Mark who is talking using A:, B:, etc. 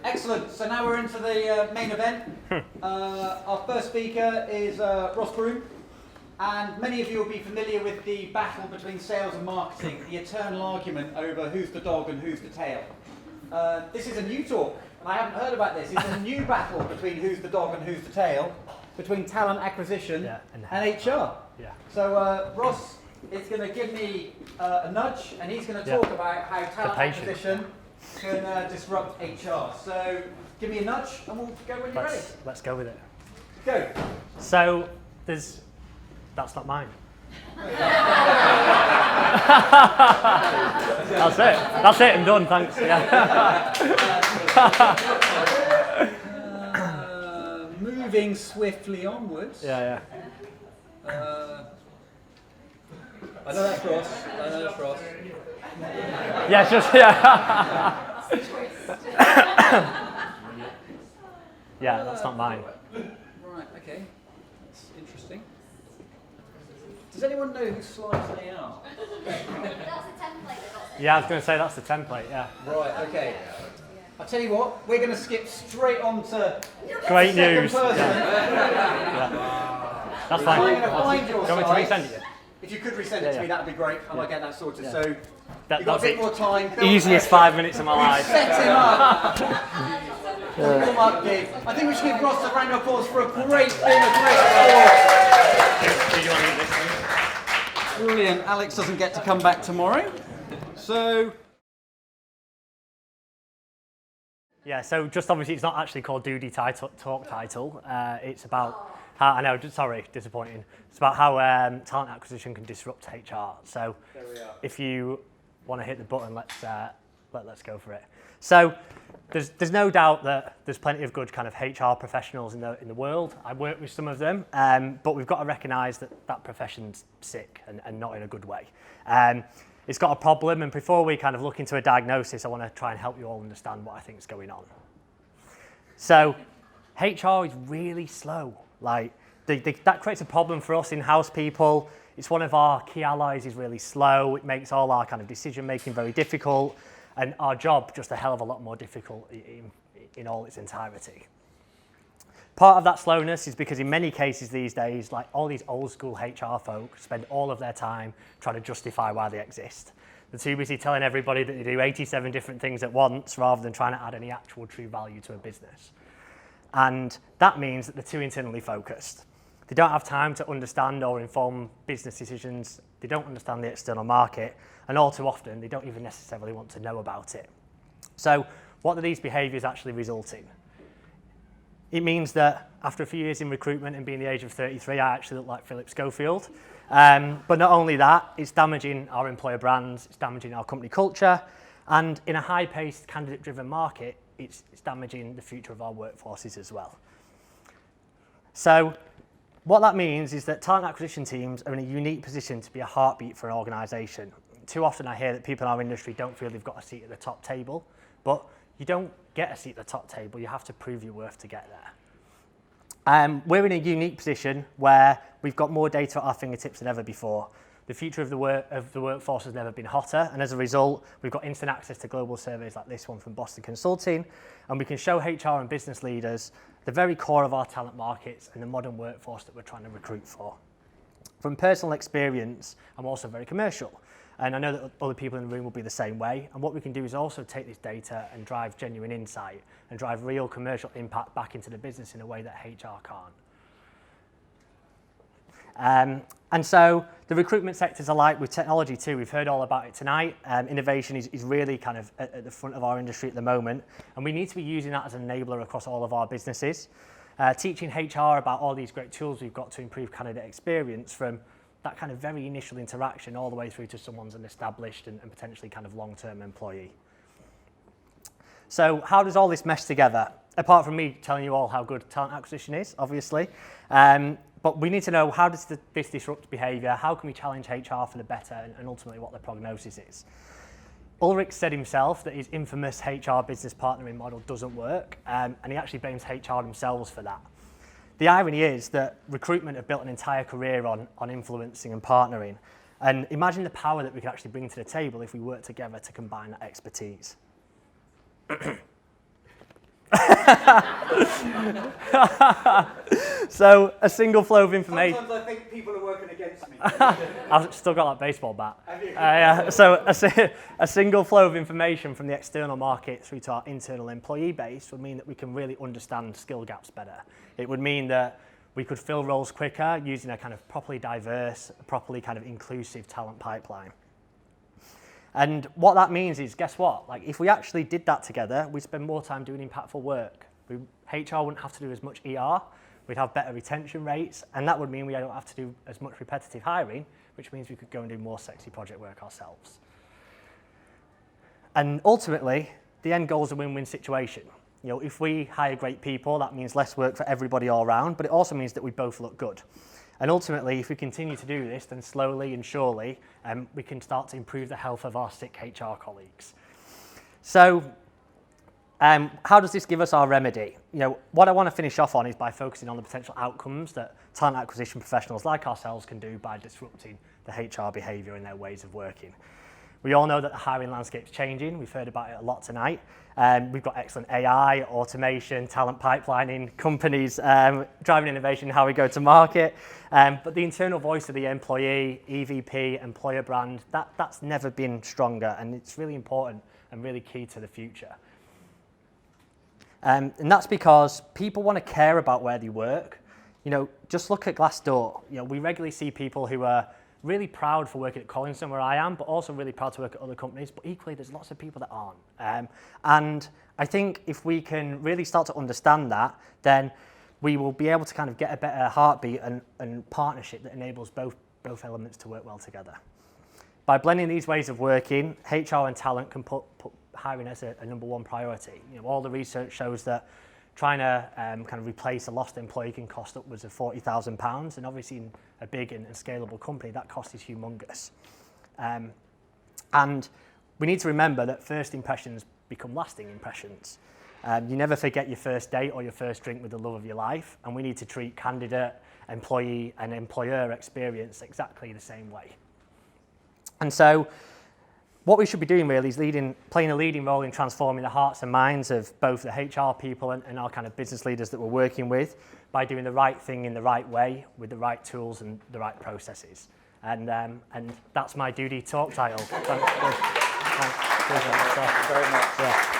A: Excellent. So now we're into the main event. Our first speaker is Ross Broome, and many of you will be familiar with the battle between sales and marketing, the eternal argument over who's the dog and who's the tail. This is a new talk, and I haven't heard about this. It's a new battle between who's the dog and who's the tail, between talent acquisition and HR.
B: Yeah.
A: So Ross is going to give me a nudge, and he's going to talk about how talent acquisition can disrupt HR. So give me a nudge, and we'll go when you're ready.
B: Let's go with it.
A: Go.
B: So that's not mine. That's it. That's it. I'm done. Thanks. Yeah.
A: Moving swiftly onwards.
B: Yeah.
A: I know that's Ross.
B: Yeah, just yeah, that's not mine.
A: Right. Okay. That's interesting. Does anyone know whose slides they are?
C: That's a template.
B: Yeah, I was going to say that's the template. Yeah.
A: Right. Okay. I'll tell you what. We're going to skip straight on to
B: Great news.
A: person.
B: Yeah. That's fine.
A: I'm going to find your
B: Do you want me to
A: slides.
B: resend it?
A: If you could resend it to me, that would be great. I might get that sorted.
B: Yeah.
A: So you've got a
B: That's
A: bit
B: it.
A: more time.
B: Easiest 5 minutes of my life.
A: Set him up. Warm up gig. I think we should give Ross a round of applause for a great thing, a great sport.
B: Do you want to get this one?
A: Brilliant. Alex doesn't get to come back tomorrow. So
B: Yeah, so just obviously it's not actually called Doody Talk Title. It's about how, I know, sorry, disappointing. It's about how talent acquisition can disrupt HR. So
A: there we are.
B: If you want to hit the button, let's go for it. So there's no doubt that there's plenty of good kind of HR professionals in the world. I work with some of them, but we've got to recognise that profession's sick and not in a good way. It's got a problem, and before we kind of look into a diagnosis, I want to try and help you all understand what I think is going on. So HR is really slow. Like that creates a problem for us in-house people. It's one of our key allies is really slow. It makes all our kind of decision making very difficult, and our job just a hell of a lot more difficult in all its entirety. Part of that slowness is because in many cases these days, like all these old school HR folk spend all of their time trying to justify why they exist. They're too busy telling everybody that they do 87 different things at once rather than trying to add any actual true value to a business. And that means that they're too internally focused. They don't have time to understand or inform business decisions. They don't understand the external market. And all too often, they don't even necessarily want to know about it. So what do these behaviours actually result in? It means that after a few years in recruitment and being the age of 33, I actually look like Philip Schofield. But not only that, it's damaging our employer brands, it's damaging our company culture, and in a high-paced, candidate-driven market, it's damaging the future of our workforces as well. So what that means is that talent acquisition teams are in a unique position to be a heartbeat for an organisation. Too often I hear that people in our industry don't feel they've got a seat at the top table, but you don't get a seat at the top table, you have to prove your worth to get there. We're in a unique position where we've got more data at our fingertips than ever before. The future of the workforce has never been hotter, and as a result, we've got instant access to global surveys like this one from Boston Consulting, and we can show HR and business leaders the very core of our talent markets and the modern workforce that we're trying to recruit for. From personal experience, I'm also very commercial. And I know that other people in the room will be the same way. And what we can do is also take this data and drive genuine insight and drive real commercial impact back into the business in a way that HR can't. And so the recruitment sectors are like with technology too. We've heard all about it tonight. Innovation is really kind of at the front of our industry at the moment. And we need to be using that as an enabler across all of our businesses. Teaching HR about all these great tools we've got to improve candidate experience from that kind of very initial interaction all the way through to someone's an established and potentially kind of long-term employee. So how does all this mesh together? Apart from me telling you all how good talent acquisition is, obviously, but we need to know how does this disrupt behaviour, how can we challenge HR for the better, and ultimately what the prognosis is. Ulrich said himself that his infamous HR business partnering model doesn't work, and he actually blames HR themselves for that. The irony is that recruitment have built an entire career on influencing and partnering. And imagine the power that we could actually bring to the table if we work together to combine that expertise. So a single flow of information.
A: Sometimes I think people are working against me.
B: I've still got that baseball bat.
A: Have you?
B: So a single flow of information from the external market through to our internal employee base would mean that we can really understand skill gaps better. It would mean that we could fill roles quicker using a kind of properly diverse, properly kind of inclusive talent pipeline. And what that means is, guess what? Like, if we actually did that together, we'd spend more time doing impactful work. HR wouldn't have to do as much ER, we'd have better retention rates, and that would mean we don't have to do as much repetitive hiring, which means we could go and do more sexy project work ourselves. And ultimately, the end goal is a win-win situation. You know, if we hire great people, that means less work for everybody all around, but it also means that we both look good. And ultimately, if we continue to do this, then slowly and surely, we can start to improve the health of our sick HR colleagues. So, how does this give us our remedy? You know, what I want to finish off on is by focusing on the potential outcomes that talent acquisition professionals like ourselves can do by disrupting the HR behaviour and their ways of working. We all know that the hiring landscape's changing. We've heard about it a lot tonight. We've got excellent AI, automation, talent pipelining, companies driving innovation in how we go to market. But the internal voice of the employee, EVP, employer brand, that's never been stronger, and it's really important and really key to the future. And that's because people want to care about where they work. You know, just look at Glassdoor. You know, we regularly see people who are really proud for working at Collinson, where I am, but also really proud to work at other companies. But equally, there's lots of people that aren't. And I think if we can really start to understand that, then we will be able to kind of get a better heartbeat and partnership that enables both elements to work well together. By blending these ways of working, HR and talent can put hiring as a number one priority. You know, all the research shows that trying to kind of replace a lost employee can cost upwards of £40,000, and obviously in a big and scalable company, that cost is humongous. And we need to remember that first impressions become lasting impressions. You never forget your first date or your first drink with the love of your life, and we need to treat candidate, employee, and employer experience exactly the same way. And so, what we should be doing really is playing a leading role in transforming the hearts and minds of both the HR people and our kind of business leaders that we're working with by doing the right thing in the right way with the right tools and the right processes. And that's my duty talk title. Thanks very much.